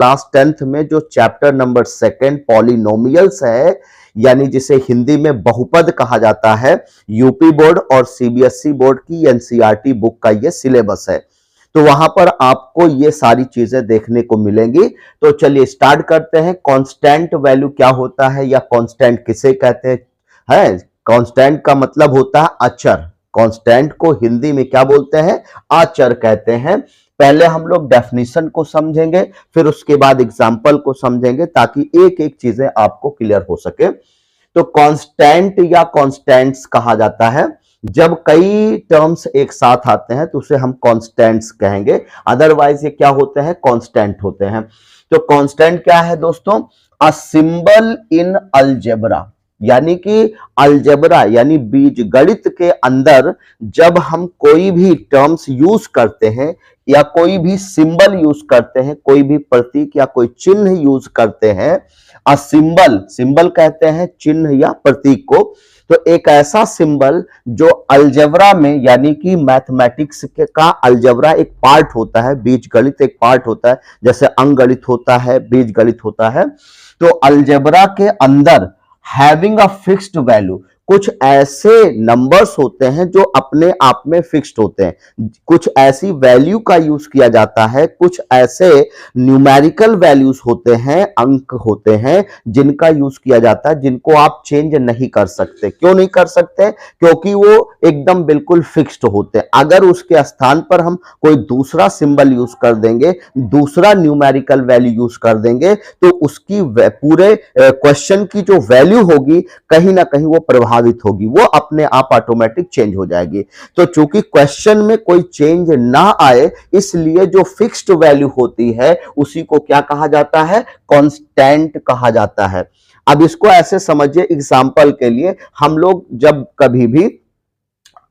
Class 10th में जो chapter number 2 polynomials है, यानी जिसे हिंदी में बहुपद कहा जाता है, यूपी बोर्ड और सीबीएसई बोर्ड की एनसीईआरटी बुक का ये सिलेबस है। तो वहां पर आपको ये सारी चीजें देखने को मिलेंगी। तो चलिए स्टार्ट करते हैं। कांस्टेंट वैल्यू क्या होता है या कांस्टेंट किसे कहते हैं? है कांस्टेंट का मतलब होता है अचर। कांस्टेंट को हिंदी में क्या बोलते हैं? अचर कहते हैं। पहले हम लोग डेफिनेशन को समझेंगे, फिर उसके बाद एग्जाम्पल को समझेंगे, ताकि एक एक चीजें आपको क्लियर हो सके। तो कांस्टेंट या कांस्टेंट्स कहा जाता है जब कई टर्म्स एक साथ आते हैं तो उसे हम कांस्टेंट्स कहेंगे, अदरवाइज ये क्या होते हैं? कांस्टेंट होते हैं। तो कांस्टेंट क्या है दोस्तों? अ सिंबल इन अलजेब्रा, यानी कि अलजेब्रा यानी बीजगणित के अंदर जब हम कोई भी टर्म्स यूज करते हैं या कोई भी सिंबल यूज करते हैं, कोई भी प्रतीक या कोई चिन्ह यूज करते हैं, अ सिंबल, सिंबल कहते हैं चिन्ह या प्रतीक को, तो एक ऐसा सिंबल जो अलजेब्रा में यानी कि मैथमेटिक्स का अलजेब्रा एक पार्ट होता है, बीजगणित एक पार्ट होता है, जैसे अंकगणित होता है, बीजगणित होता है। तो अलजेब्रा के अंदर हैविंग अ फिक्स्ड वैल्यू, कुछ ऐसे नंबर्स होते हैं जो अपने आप में फिक्स्ड होते हैं, कुछ ऐसी वैल्यू का यूज किया जाता है, कुछ ऐसे न्यूमेरिकल वैल्यूज होते हैं, अंक होते हैं जिनका यूज किया जाता है, जिनको आप चेंज नहीं कर सकते। क्यों नहीं कर सकते? क्योंकि वो एकदम बिल्कुल फिक्स्ड होते हैं। अगर उसके स्थान पर हम कोई दूसरा सिंबल यूज कर देंगे, दूसरा न्यूमेरिकल वैल्यू यूज कर देंगे, तो उसकी पूरे क्वेश्चन की जो वैल्यू होगी कहीं ना कहीं वो प्रभावित होगी, वो अपने आप ऑटोमेटिक चेंज हो जाएगी। तो चूंकि क्वेश्चन में कोई चेंज ना आए, इसलिए जो फिक्स्ड वैल्यू होती है उसी को क्या कहा जाता है? कांस्टेंट कहा जाता है। अब इसको ऐसे समझिए, एग्जांपल के लिए हम लोग जब कभी भी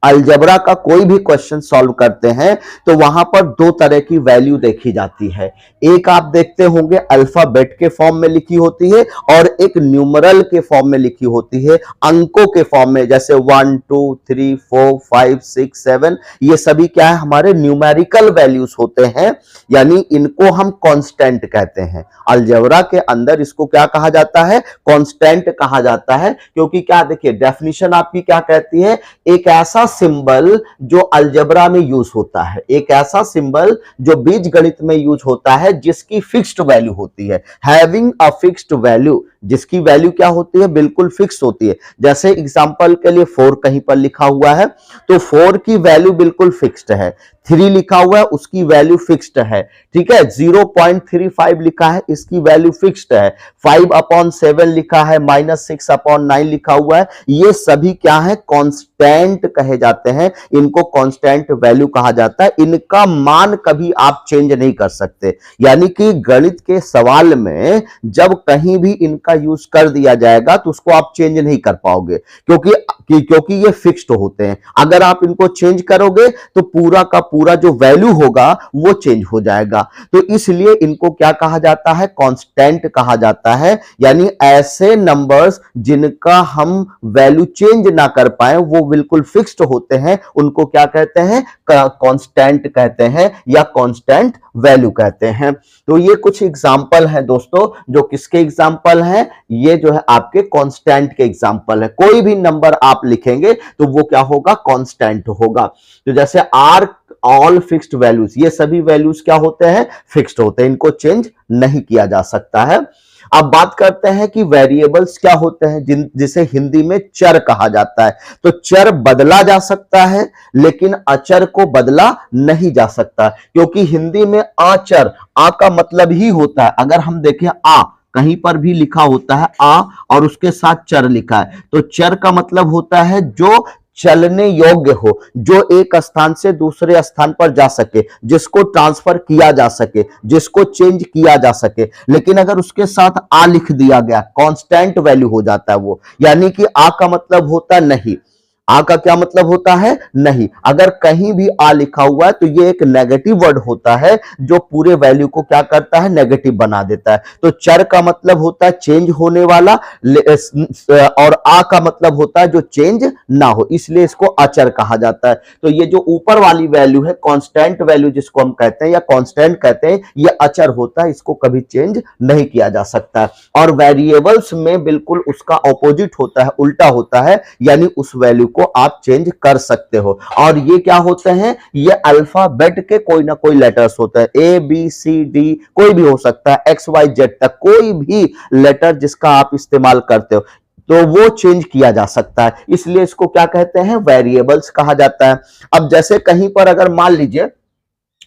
अलजेब्रा का कोई भी क्वेश्चन सॉल्व करते हैं तो वहां पर दो तरह की वैल्यू देखी जाती है। एक आप देखते होंगे अल्फाबेट के फॉर्म में लिखी होती है और एक न्यूमरल के फॉर्म में लिखी होती है, अंकों के फॉर्म में, जैसे 1 2 3 4 5 6 7, ये सभी क्या है? हमारे न्यूमेरिकल वैल्यूज होते हैं, यानी इनको हम कांस्टेंट कहते हैं। अलजेब्रा के अंदर इसको क्या कहा जाता है? कांस्टेंट कहा जाता है। क्योंकि क्या, देखिए डेफिनेशन आपकी क्या कहती है? एक ऐसा सिंबल जो अलजेब्रा में यूज होता है, एक ऐसा सिंबल जो बीजगणित में यूज होता है, जिसकी फिक्स्ड वैल्यू होती है, हैविंग अ फिक्स्ड वैल्यू, जिसकी वैल्यू क्या होती है? बिल्कुल फिक्स होती है। जैसे एग्जांपल के लिए 4 कहीं पर लिखा हुआ है तो 4 की वैल्यू बिल्कुल फिक्स्ड है, 3 लिखा हुआ है उसकी वैल्यू फिक्स्ड है, ठीक है, 0.35 लिखा है इसकी वैल्यू फिक्स्ड है, 5/7 लिखा है, -6/9 लिखा हुआ है, ये सभी क्या है? कांस्टेंट कहे जाते हैं। इनको कांस्टेंट वैल्यू कहा जाता है। इनका मान कभी आप चेंज नहीं कर सकते, यानी कि गणित के सवाल में जब कहीं भी इनका यूज कर दिया जाएगा तो उसको आप चेंज नहीं कर पाओगे, क्योंकि ये फिक्स्ड होते हैं। अगर आप इनको चेंज करोगे तो पूरा का पूरा जो वैल्यू होगा वो चेंज हो जाएगा। तो इसलिए इनको क्या कहा जाता है? कांस्टेंट कहा जाता है। यानी ऐसे नंबर्स जिनका हम वैल्यू चेंज ना कर पाए, वो बिल्कुल फिक्स्ड होते हैं, उनको क्या कहते हैं? कांस्टेंट कहते हैं या कांस्टेंट वैल्यू कहते हैं। तो ये कुछ एग्जांपल है दोस्तों, जो किसके एग्जांपल हैं? ये जो है आपके कांस्टेंट के एग्जांपल है। कोई भी नंबर आप लिखेंगे तो वो क्या होगा? कांस्टेंट होगा। तो जैसे आर ऑल फिक्स्ड वैल्यूज, ये सभी वैल्यूज क्या होते हैं? फिक्स्ड होते हैं, इनको चेंज नहीं किया जा सकता है। अब बात करते हैं कि वेरिएबल्स क्या होते हैं, जिसे हिंदी में चर कहा जाता है। तो चर बदला जा सकता है लेकिन अचर को बदला नहीं जा सकता, क्योंकि हिंदी में अचर, आ का मतलब ही होता है, अगर हम देखें आ कहीं पर भी लिखा होता है आ और उसके साथ चर लिखा है, तो चर का मतलब होता है जो चलने योग्य हो, जो एक स्थान से दूसरे स्थान पर जा सके, जिसको ट्रांसफर किया जा सके, जिसको चेंज किया जा सके। लेकिन अगर उसके साथ आ लिख दिया गया, कांस्टेंट वैल्यू हो जाता है वो, यानी कि आ का मतलब होता नहीं। आ का क्या मतलब होता है? नहीं। अगर कहीं भी आ लिखा हुआ है तो ये एक नेगेटिव वर्ड होता है जो पूरे वैल्यू को क्या करता है? नेगेटिव बना देता है। तो चर का मतलब होता है चेंज होने वाला, और आ का मतलब होता है जो चेंज ना हो, इसलिए इसको अचर कहा जाता है। तो ये जो ऊपर वाली वैल्यू है, कांस्टेंट वैल्यू जिसको हम कहते हैं या कांस्टेंट कहते हैं, ये अचर होता है, इसको कभी चेंज नहीं किया जा सकता है। और वेरिएबल्स में बिल्कुल उसका ऑपोजिट होता है, उल्टा होता है, यानी उस वैल्यू को आप चेंज कर सकते हो। और ये क्या होते हैं? ये अल्फाबेट के कोई ना कोई लेटर्स होते हैं, ए बी सी डी, कोई भी हो सकता है, एक्स वाई जेड तक कोई भी लेटर जिसका आप इस्तेमाल करते हो तो वो चेंज किया जा सकता है, इसलिए इसको क्या कहते हैं? वेरिएबल्स कहा जाता है। अब जैसे कहीं पर अगर मान लीजिए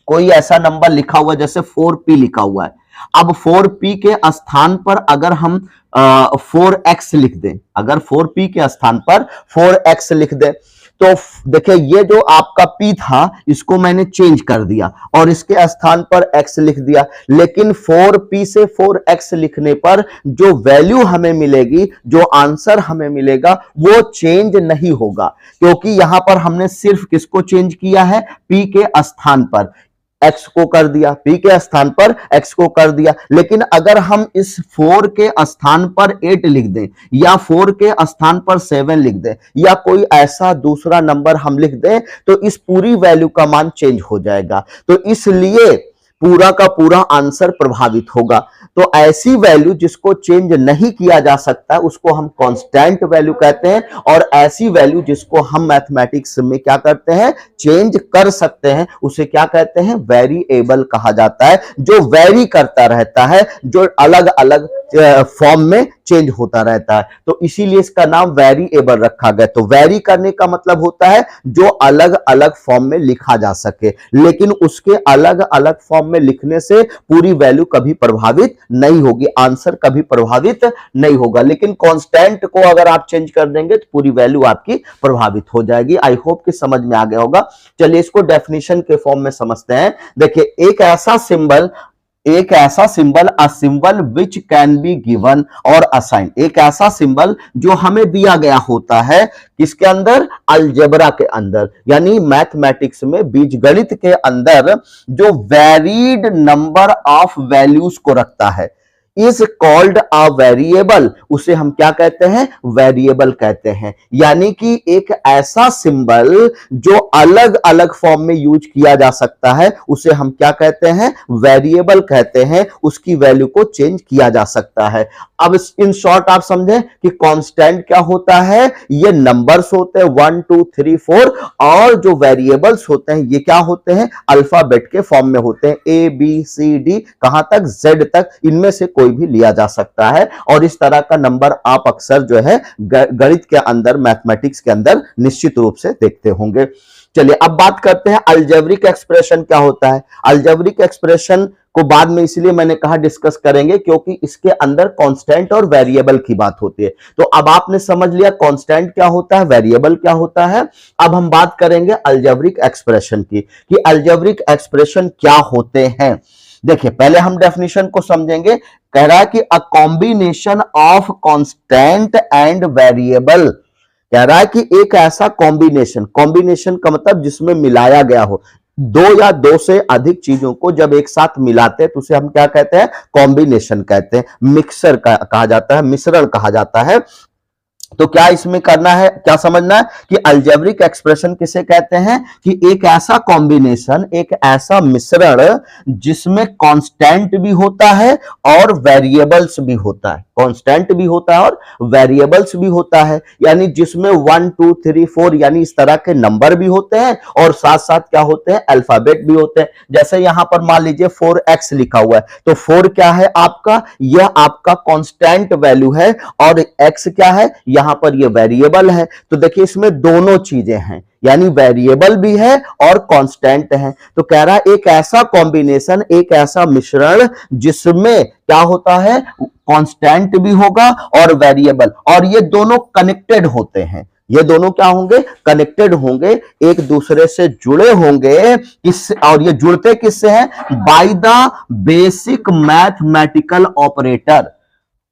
कोई ऐसा नंबर लिखा हुआ है जैसे 4p लिखा हुआ है, अब 4p के स्थान पर अगर हम 4x लिख दें, अगर 4p के स्थान पर 4x लिख दें, तो देखिए ये जो आपका p था इसको मैंने चेंज कर दिया और इसके स्थान पर x लिख दिया, लेकिन 4p से 4x लिखने पर जो वैल्यू हमें मिलेगी, जो आंसर हमें मिलेगा, वो चेंज नहीं होगा, क्योंकि यहां पर हमने सिर्फ किसको चेंज किया है? p के स्थान पर x को कर दिया, p के स्थान पर x को कर दिया। लेकिन अगर हम इस 4 के स्थान पर 8 लिख दें या 4 के स्थान पर 7 लिख दें या कोई ऐसा दूसरा नंबर हम लिख दें, तो इस पूरी वैल्यू का मान चेंज हो जाएगा। तो इसलिए पूरा का पूरा आंसर प्रभावित होगा। तो ऐसी वैल्यू जिसको चेंज नहीं किया जा सकता उसको हम कांस्टेंट वैल्यू कहते हैं, और ऐसी वैल्यू जिसको हम मैथमेटिक्स में क्या करते हैं? चेंज कर सकते हैं, उसे क्या कहते हैं? वेरिएबल कहा जाता है, जो वेरी करता रहता है, जो अलग अलग फॉर्म में चेंज होता रहता है। तो इसीलिए इसका नाम वेरिएबल रखा गया। तो वेरी करने का मतलब होता है जो अलग अलग फॉर्म में लिखा जा सके, लेकिन उसके अलग अलग फॉर्म में लिखने से पूरी वैल्यू कभी प्रभावित नहीं होगी, आंसर कभी प्रभावित नहीं होगा। लेकिन कांस्टेंट को अगर आप चेंज कर देंगे तो पूरी वैल्यू आपकी प्रभावित हो जाएगी। आई होप कि समझ में आ गया होगा। चलिए इसको डेफिनेशन के फॉर्म में समझते हैं। देखिए एक ऐसा symbol a symbol which can be given और असाइन, एक ऐसा सिंबल जो हमें दिया गया होता है किसके अंदर? अलजेब्रा के अंदर, यानी मैथमेटिक्स में बीजगणित के अंदर, जो वेरीड नंबर ऑफ वैल्यूज को रखता है, इज कॉल्ड अ वेरिएबल, उसे हम क्या कहते हैं? वेरिएबल कहते हैं। यानी कि एक ऐसा सिंबल जो अलग अलग फॉर्म में यूज किया जा सकता है उसे हम क्या कहते हैं? वेरिएबल कहते हैं। उसकी वैल्यू को चेंज किया जा सकता है। अब इन शॉर्ट आप समझें कि कांस्टेंट क्या होता है? ये नंबर्स होते हैं 1 2 3 4, और जो वेरिएबल्स होते हैं ये क्या होते हैं? अल्फाबेट के फॉर्म में होते हैं, ए बी सी डी, कहां तक? जेड तक, इनमें से कोई भी लिया जा सकता है। और इस तरह का नंबर आप अक्सर जो है गणित के अंदर, मैथमेटिक्स के अंदर निश्चित रूप से देखते होंगे। चलिए अब बात करते हैं अलजेब्रिक एक्सप्रेशन क्या होता है। अलजेब्रिक एक्सप्रेशन को बाद में इसलिए मैंने कहा डिस्कस करेंगे क्योंकि इसके अंदर कांस्टेंट और वेरिएबल की बात होती है। तो अब आपने समझ लिया कांस्टेंट क्या होता है, वेरिएबल क्या होता है। अब हम बात करेंगे अलजेब्रिक एक्सप्रेशन की, कि अलजेब्रिक एक्सप्रेशन क्या होते हैं। देखिए पहले हम डेफिनेशन को समझेंगे। कह रहा है कि a combination of constant and variable, कह रहा है कि एक ऐसा कॉम्बिनेशन, कॉम्बिनेशन का मतलब जिसमें मिलाया गया हो, दो या दो से अधिक चीजों को जब एक साथ मिलाते हैं तो उसे हम क्या कहते हैं? कॉम्बिनेशन कहते हैं, मिक्सर कहा जाता है, मिश्रण कहा जाता है। तो क्या इसमें करना है, क्या समझना है कि अलजेब्रिक एक्सप्रेशन किसे कहते हैं? कि एक ऐसा कॉम्बिनेशन, एक ऐसा मिश्रण जिसमें कांस्टेंट भी होता है और वेरिएबल्स भी होता है, कांस्टेंट भी होता है और वेरिएबल्स भी होता है, यानी जिसमें 1 2 3 4 यानी इस तरह के नंबर भी होते हैं और साथ साथ क्या होते हैं? अल्फाबेट भी होते हैं। जैसे यहां पर मान लीजिए 4x लिखा हुआ है, तो 4 क्या है आपका? यह आपका कांस्टेंट वैल्यू है, और x क्या है? यहां पर ये वेरिएबल है। तो देखिए इसमें दोनों चीजें हैं, यानी वेरिएबल भी है और कांस्टेंट है। तो कह रहा है एक ऐसा कॉम्बिनेशन, एक ऐसा मिश्रण जिसमें क्या होता है? कांस्टेंट भी होगा और वेरिएबल, और ये दोनों कनेक्टेड होते हैं। ये दोनों क्या होंगे? कनेक्टेड होंगे, एक दूसरे से जुड़े होंगे। किससे? और ये जुड़ते किससे हैं? By the basic mathematical operator.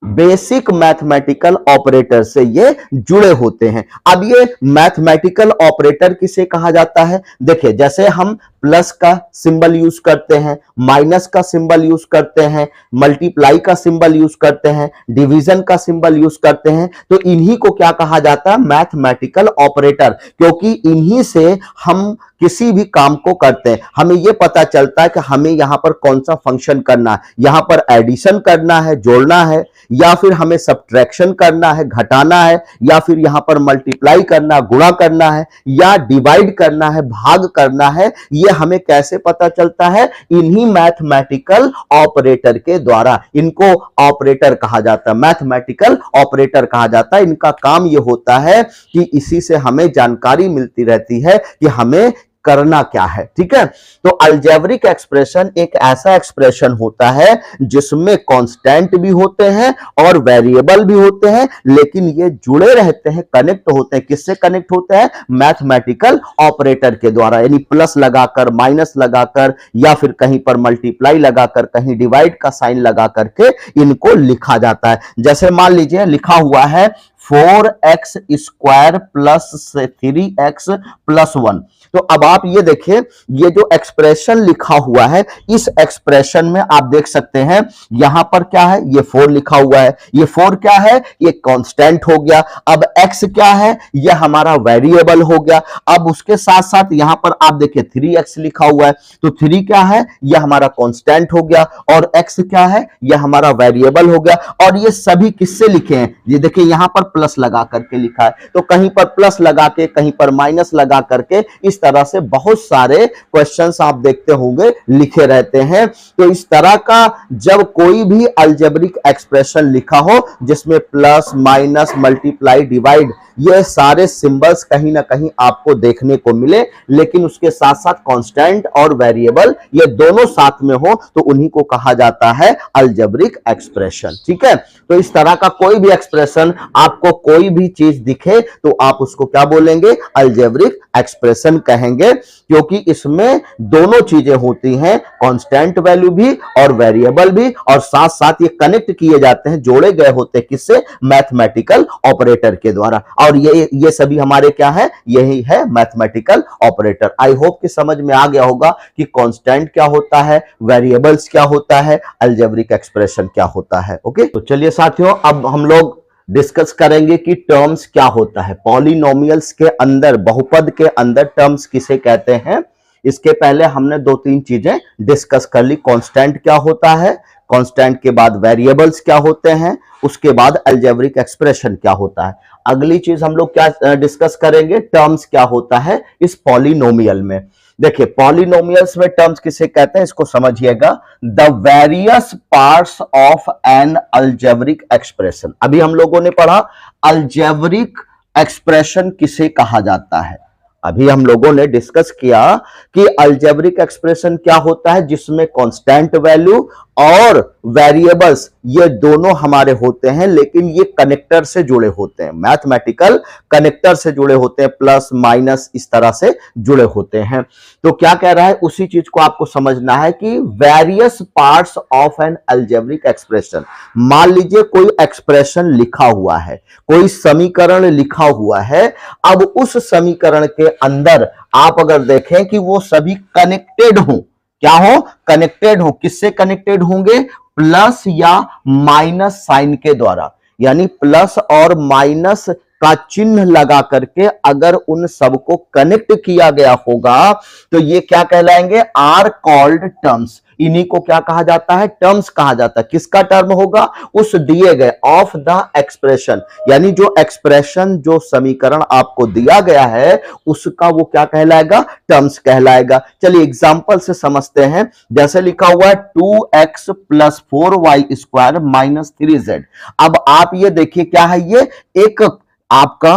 Basic mathematical operator से ये जुड़े होते हैं। अब ये मैथमेटिकल ऑपरेटर किसे कहा जाता है? देखिए, जैसे हम प्लस का सिंबल यूज करते हैं, माइनस का सिंबल यूज करते हैं, मल्टीप्लाई का सिंबल यूज करते हैं, डिवीजन का सिंबल यूज करते हैं, तो इन्हीं को क्या कहा जाता है? Mathematical operator. क्योंकि इन्हीं से हम किसी भी काम को करते हैं, हमें यह पता चलता है कि हमें यहां पर कौन सा फंक्शन करना है, यहां पर एडिशन करना है, जोड़ना है, या फिर हमें सब्ट्रैक्शन करना है, घटाना है, या फिर यहां पर मल्टीप्लाई करना, गुणा करना है, या डिवाइड करना है, भाग करना है। यह हमें कैसे पता चलता है? इन्हीं मैथमेटिकल ऑपरेटर के द्वारा। इनको ऑपरेटर कहा जाता है, मैथमेटिकल ऑपरेटर कहा जाता है। इनका काम यह होता है कि इसी से हमें जानकारी मिलती रहती है कि हमें करना क्या है। ठीक है, तो अलजेब्रिक एक्सप्रेशन एक ऐसा एक्सप्रेशन होता है जिसमें कांस्टेंट भी होते हैं और वेरिएबल भी होते हैं, लेकिन ये जुड़े रहते हैं, कनेक्ट होते हैं। किससे कनेक्ट होते हैं? मैथमेटिकल ऑपरेटर के द्वारा, यानी प्लस लगाकर, माइनस लगाकर, या फिर कहीं पर मल्टीप्लाई लगाकर, कहीं डिवाइड का साइन लगा करके इनको लिखा जाता है। जैसे मान लीजिए लिखा हुआ है 4x square plus 3x plus 1। तो अब आप ये देखिए, ये जो एक्सप्रेशन लिखा हुआ है, इस एक्सप्रेशन में आप देख सकते हैं यहां पर क्या है? ये 4 लिखा हुआ है। ये 4 क्या है? ये कांस्टेंट हो गया। अब x क्या है? ये हमारा वेरिएबल हो गया। अब उसके साथ साथ यहां पर आप देखिए 3x लिखा हुआ है, तो 3 क्या है? ये हमारा कांस्टेंट हो गया, और x क्या है? ये हमारा वेरिएबल हो गया। और ये सभी किससे लिखे हैं? ये देखिए यहां पर प्लस लगा करके लिखा है, तो कहीं पर प्लस लगा के, कहीं पर माइनस लगा करके, इस तरह से बहुत सारे क्वेश्चंस आप देखते होंगे लिखे रहते हैं। तो इस तरह का जब कोई भी अलजेब्रिक एक्सप्रेशन लिखा हो जिसमें प्लस, माइनस, मल्टीप्लाई, डिवाइड, ये सारे सिंबल्स कहीं ना कहीं आपको देखने को मिले, लेकिन उसके साथ साथ कांस्टेंट और वेरिएबल ये दोनों साथ में हो, तो उन्हीं को कहा जाता है अलजेब्रिक एक्सप्रेशन। ठीक है, तो इस तरह का कोई भी एक्सप्रेशन, आपको कोई भी चीज दिखे तो आप उसको क्या बोलेंगे? अलजेब्रिक एक्सप्रेशन कहेंगे, क्योंकि इसमें दोनों चीजें होती हैं, कांस्टेंट वैल्यू भी और वेरिएबल भी, और साथ साथ ये कनेक्ट किए जाते हैं, जोड़े गए होते हैं। किससे? मैथमेटिकल ऑपरेटर के द्वारा। और ये सभी हमारे क्या है? यही है मैथमेटिकल ऑपरेटर। आई होप कि समझ में आ गया होगा कि कांस्टेंट क्या होता है, वेरिएबल्स क्या होता है, अलजेब्रिक एक्सप्रेशन क्या होता है। ओके, तो चलिए साथियों, अब हम लोग डिस्कस करेंगे कि टर्म्स क्या होता है। पॉलिनोमियल्स के अंदर, बहुपद के अंदर टर्म्स किसे कहते हैं? इसके पहले हमने 2-3 चीजें डिस्कस कर ली। कांस्टेंट क्या होता है, कांस्टेंट के बाद वेरिएबल्स क्या होते हैं, उसके बाद अलजेब्रिक एक्सप्रेशन क्या होता है। अगली चीज हम लोग क्या डिस्कस करेंगे? टर्म्स क्या होता है इस पॉलिनोमियल में। देखिए, पॉलिनोमियल्स में टर्म्स किसे कहते हैं, इसको समझिएगा। The various parts of N algebraic expression. अभी हम लोगों ने पढ़ा अलजेब्रिक एक्सप्रेशन किसे कहा जाता है। अभी हम लोगों ने डिस्कस किया कि अलजेब्रिक एक्सप्रेशन क्या होता है, जिसमें कांस्टेंट वैल्यू और वेरिएबल्स ये दोनों हमारे होते हैं, लेकिन ये कनेक्टर से जुड़े होते हैं, मैथमेटिकल कनेक्टर से जुड़े होते हैं, प्लस माइनस इस तरह से जुड़े होते हैं। तो क्या कह रहा है, उसी चीज को आपको समझना है कि various parts of N algebraic expression. मान लीजिए कोई एक्सप्रेशन लिखा हुआ है, कोई समीकरण लिखा हुआ है। अब उस समीकरण के अंदर आप अगर देखें कि वो सभी कनेक्टेड हो, क्या हो? कनेक्टेड हो। किससे कनेक्टेड होंगे? प्लस या माइनस साइन के द्वारा, यानी प्लस और माइनस का चिन्ह लगा करके अगर उन सबको कनेक्ट किया गया होगा तो ये क्या कहलाएंगे? Are called terms. इन्हीं को क्या कहा जाता है? टर्म्स कहा जाता है। किसका टर्म होगा? उस दिए गए, ऑफ द एक्सप्रेशन, यानी जो एक्सप्रेशन, जो समीकरण आपको दिया गया है उसका वो क्या कहलाएगा? टर्म्स कहलाएगा। चलिए एग्जांपल से समझते हैं। जैसे लिखा हुआ है 2x plus 4y square minus 3z। अब आप ये देखिए क्या है, ये एक आपका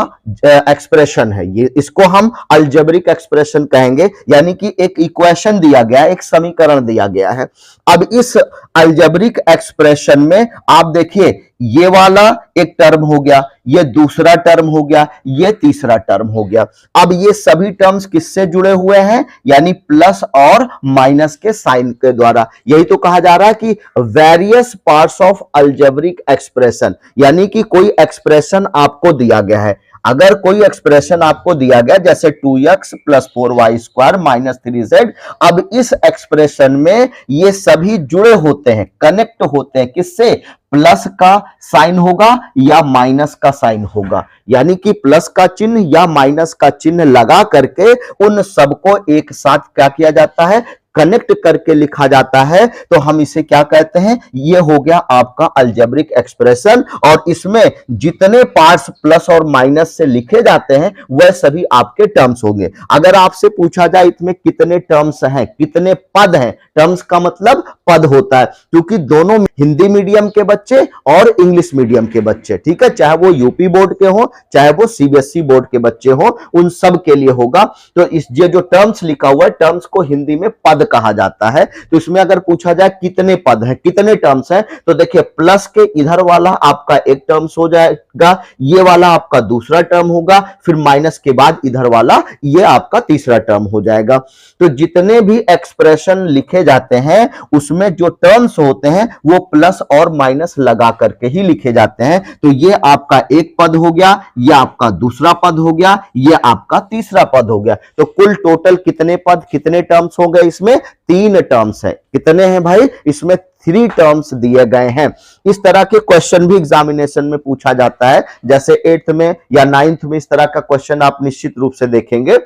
एक्सप्रेशन है, ये इसको हम अलजेब्रिक एक्सप्रेशन कहेंगे, यानी कि एक इक्वेशन दिया गया है, एक समीकरण दिया गया है। अब इस अलजेब्रिक एक्सप्रेशन में आप देखिए ये वाला एक टर्म हो गया, ये दूसरा टर्म हो गया, ये तीसरा टर्म हो गया। अब ये सभी टर्म्स किससे जुड़े हुए हैं, यानी प्लस और माइनस के साइन के द्वारा। यही तो कहा जा रहा है कि various parts of algebraic expression, यानी कि कोई एक्सप्रेशन आपको दिया गया है। अगर कोई एक्सप्रेशन आपको दिया गया जैसे 2x plus 4y² minus 3z, अब इस एक्सप्रेशन में ये सभी जुड़े होते हैं, कनेक्ट होते हैं किससे, प्लस का साइन होगा या माइनस का साइन होगा, यानी कि प्लस का चिन्ह या माइनस का चिन्ह लगा करके उन सबको एक साथ क्या किया जाता है, कनेक्ट करके लिखा जाता है। तो हम इसे क्या कहते हैं, ये हो गया आपका अलजेब्रिक एक्सप्रेशन। और इसमें जितने पार्ट्स प्लस और माइनस से लिखे जाते हैं वह सभी आपके टर्म्स होंगे। अगर आपसे पूछा जाए इसमें कितने टर्म्स हैं, कितने पद हैं, टर्म्स का मतलब पद होता है, क्योंकि दोनों हिंदी मीडियम के बच्चे और इंग्लिश मीडियम के बच्चे, ठीक है, चाहे वो यूपी बोर्ड के हो चाहे वो सीबीएसई बोर्ड के बच्चे हो, उन सब के लिए होगा। तो इस ये जो टर्म्स लिखा हुआ है, टर्म्स को हिंदी में पद कहा जाता है। तो इसमें अगर पूछा जाए कितने पद हैं, कितने टर्म्स हैं, तो देखिए प्लस के इधर वाला आपका एक टर्म्स हो जाएगा, ये वाला आपका दूसरा टर्म होगा, फिर माइनस के बाद इधर वाला ये आपका तीसरा टर्म हो जाएगा। तो जितने भी एक्सप्रेशन लिखे जाते हैं उसमें जो टर्म्स होते हैं वो प्लस और माइनस लगा करके ही लिखे जाते हैं। तो ये आपका एक पद हो गया, ये आपका दूसरा पद हो गया, ये आपका तीसरा पद हो गया। तो कुल टोटल कितने पद, कितने टर्म्स हो गए, इसमें 3 टर्म्स है। कितने हैं भाई, इसमें 3 टर्म्स दिए गए हैं। इस तरह के क्वेश्चन भी एग्जामिनेशन में पूछा जाता है, जैसे 8th में या 9th में इस तरह का क्वेश्चन आप निश्चित रूप से देखेंगे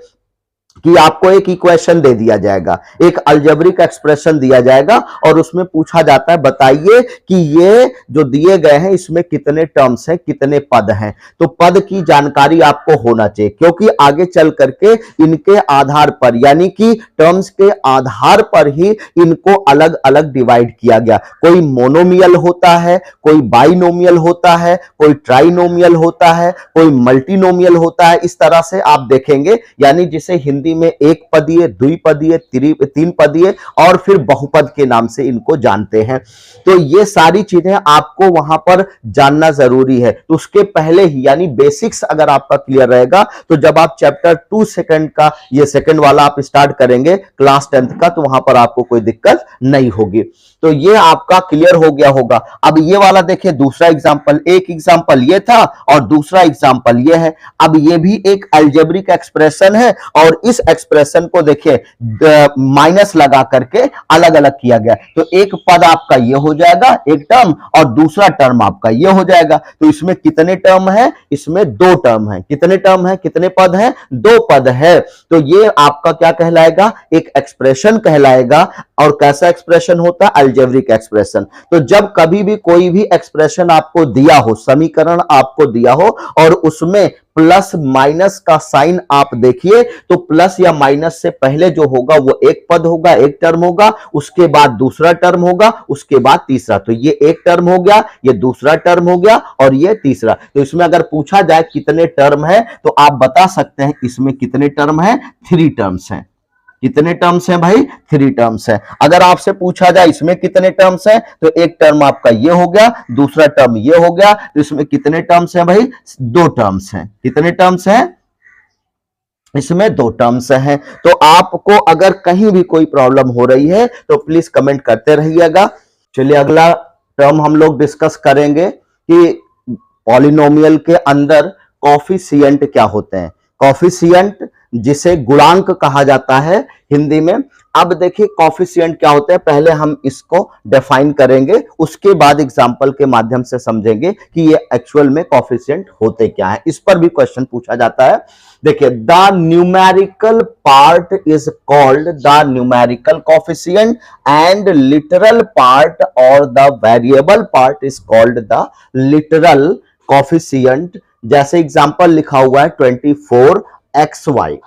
कि आपको एक इक्वेशन दे दिया जाएगा, एक अलजेब्रिक एक्सप्रेशन दिया जाएगा और उसमें पूछा जाता है बताइए कि ये जो दिए गए हैं इसमें कितने टर्म्स हैं, कितने पद हैं। तो पद की जानकारी आपको होना चाहिए, क्योंकि आगे चल करके इनके आधार पर, यानी कि टर्म्स के आधार पर ही इनको अलग अलग डिवाइड किया गया। कोई मोनोमियल होता है, कोई बाइनोमियल होता है, कोई ट्राइनोमियल होता है, कोई मल्टीनोमियल होता है। इस तरह से आप देखेंगे, यानी जिसे हिंदी में एक पदीय, द्विपदीय, तीन पदीय और फिर बहुपद के नाम से इनको जानते हैं। तो ये सारी चीजें आपको वहां पर जानना जरूरी है। तो उसके पहले ही, यानी बेसिक्स अगर आपका क्लियर रहेगा, तो जब आप चैप्टर 2 सेकंड का, ये सेकंड वाला आप स्टार्ट करेंगे क्लास 10th का, तो वहां पर आपको कोई दिक्कत नहीं होगी। तो ये आपका क्लियर हो गया होगा। अब ये वाला देखिए, दूसरा एग्जांपल, एक एग्जांपल ये था और दूसरा एग्जांपल ये है। अब ये भी एक अलजेब्रिक एक्सप्रेशन है और इस एक्सप्रेशन को देखिए माइनस लगा करके अलग अलग किया गया। तो एक पद आपका ये हो जाएगा, एक टर्म, और दूसरा टर्म आपका ये हो जाएगा। तो इसमें कितने टर्म है, इसमें 2 टर्म है। कितने टर्म है, कितने पद है, 2 पद है। तो ये आपका क्या कहलाएगा, एक एक्सप्रेशन कहलाएगा। और कैसा एक्सप्रेशन होता है, अलजेब्रिक एक्सप्रेशन। तो जब कभी भी कोई भी एक्सप्रेशन आपको दिया हो, समीकरण आपको दिया हो और उसमें प्लस माइनस का साइन आप देखिए, तो प्लस या माइनस से पहले जो होगा वो एक पद होगा, एक टर्म होगा, उसके बाद दूसरा टर्म होगा, उसके बाद तीसरा। तो ये एक टर्म हो गया, ये दूसरा टर्म हो गया और ये तीसरा। तो इसमें अगर पूछा जाए कितने टर्म है, तो आप बता सकते हैं इसमें कितने टर्म है, 3 टर्म्स हैं। कितने टर्म्स हैं भाई, 3 टर्म्स हैं। अगर आपसे पूछा जाए इसमें कितने टर्म्स हैं, तो एक टर्म आपका ये हो गया, दूसरा टर्म ये हो गया। तो इसमें कितने टर्म्स हैं भाई, 2 टर्म्स हैं। कितने टर्म्स हैं, इसमें 2 टर्म्स हैं। तो आपको अगर कहीं भी कोई प्रॉब्लम हो रही है तो प्लीज कमेंट करते रहिएगा। चलिए अगला टर्म हम लोग डिस्कस करेंगे कि पॉलिनोमियल के अंदर कॉफिशिएंट क्या होते हैं। कॉफिशिएंट जिसे गुणांक कहा जाता है हिंदी में। अब देखिए कॉफिशिएंट क्या होते हैं, पहले हम इसको डिफाइन करेंगे, उसके बाद एग्जांपल के माध्यम से समझेंगे कि ये एक्चुअल में कॉफिशिएंट होते क्या है। इस पर भी क्वेश्चन पूछा जाता है। देखिए, the numerical part is called the numerical coefficient and literal part और the variable part is called the literal coefficient. जैसे एग्जांपल लिखा हुआ है 24xy।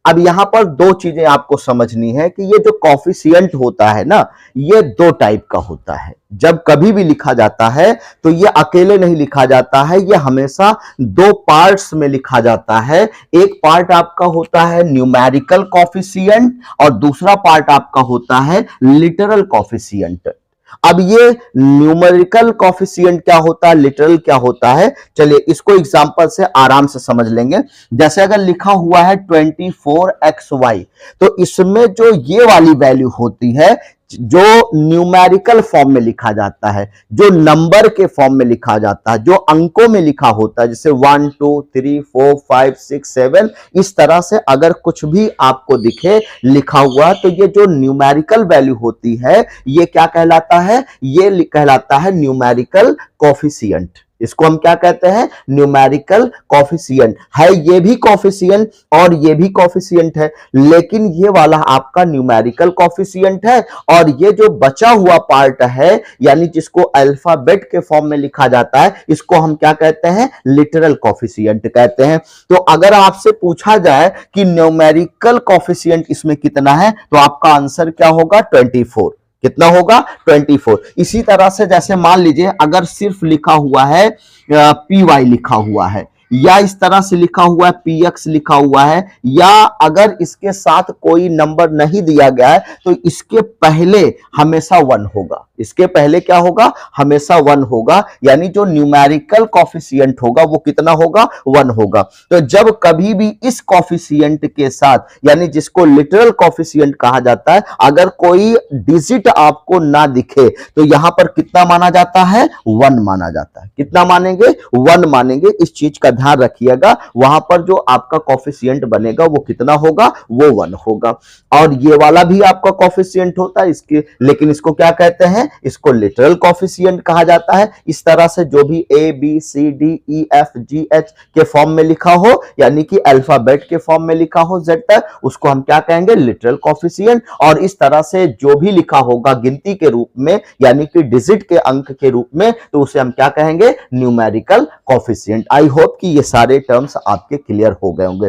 अब यहां पर 2 चीजें आपको समझनी है कि ये जो कॉफिशिएंट होता है ना, ये 2 टाइप का होता है। जब कभी भी लिखा जाता है तो ये अकेले नहीं लिखा जाता है, ये हमेशा 2 पार्ट्स में लिखा जाता है। एक पार्ट आपका होता है न्यूमेरिकल कॉफिशिएंट और दूसरा पार्ट आपका होता है लिटरल कॉफिशिएंट। अब ये न्यूमेरिकल कॉफिशिएंट क्या होता है, लिटरल क्या होता है, चलिए इसको एग्जांपल से आराम से समझ लेंगे। जैसे अगर लिखा हुआ है 24xy, तो इसमें जो ये वाली वैल्यू होती है, जो न्यूमेरिकल फॉर्म में लिखा जाता है, जो नंबर के फॉर्म में लिखा जाता है, जो अंकों में लिखा होता है, जैसे 1 2 3 4 5 6 7, इस तरह से अगर कुछ भी आपको दिखे लिखा हुआ, तो ये जो न्यूमेरिकल वैल्यू होती है, ये क्या कहलाता है, ये कहलाता है न्यूमेरिकल कॉफिशिएंट। इसको हम क्या कहते हैं, न्यूमेरिकल कॉफिशिएंट है। ये भी कॉफिशिएंट और ये भी कॉफिशिएंट है, लेकिन ये वाला आपका न्यूमेरिकल कॉफिशिएंट है, और ये जो बचा हुआ पार्ट है, यानी जिसको अल्फाबेट के फॉर्म में लिखा जाता है, इसको हम क्या कहते हैं, लिटरल कॉफिशिएंट कहते हैं। तो अगर आपसे पूछा जाए कि न्यूमेरिकल कॉफिशिएंट इसमें कितना है, तो आपका आंसर क्या होगा, 24। कितना होगा, 24। इसी तरह से जैसे मान लीजिए अगर सिर्फ लिखा हुआ है पी लिखा हुआ है, या इस तरह से लिखा हुआ है px लिखा हुआ है, या अगर इसके साथ कोई नंबर नहीं दिया गया है, तो इसके पहले हमेशा 1 होगा। इसके पहले क्या होगा, हमेशा 1 होगा, यानी जो न्यूमेरिकल कॉफिशिएंट होगा वो कितना होगा, 1 होगा। तो जब कभी भी इस कॉफिशिएंट के साथ, यानी जिसको लिटरल कॉफिशिएंट कहा जाता है, अगर कोई डिजिट आपको ना दिखे, तो यहां पर कितना माना जाता है, 1 माना जाता है। कितना मानेंगे, 1 मानेंगे। इस चीज का ध्यान रखिएगा, वहां पर जो आपका कॉफिशिएंट बनेगा वो कितना होगा, वो 1 होगा। और ये वाला भी आपका कॉफिशिएंट होता है इसके, लेकिन इसको क्या कहते हैं, इसको लिटरल कॉफिशिएंट कहा जाता है। इस तरह से जो भी A B C D E F G H के फॉर्म में लिखा हो, यानी कि अल्फाबेट के फॉर्म में लिखा हो जेड तक, उसको हम क्या कहेंगे, लिटरल कॉफिशिएंट। और इस तरह से जो भी लिखा होगा गिनती के रूप में, यानी कि डिजिट के अंक के रूप में, तो उसे हम क्या कहेंगे, न्यूमेरिकल कॉफिशिएंट। आई होप कि ये सारे टर्म्स आपके क्लियर हो गए होंगे।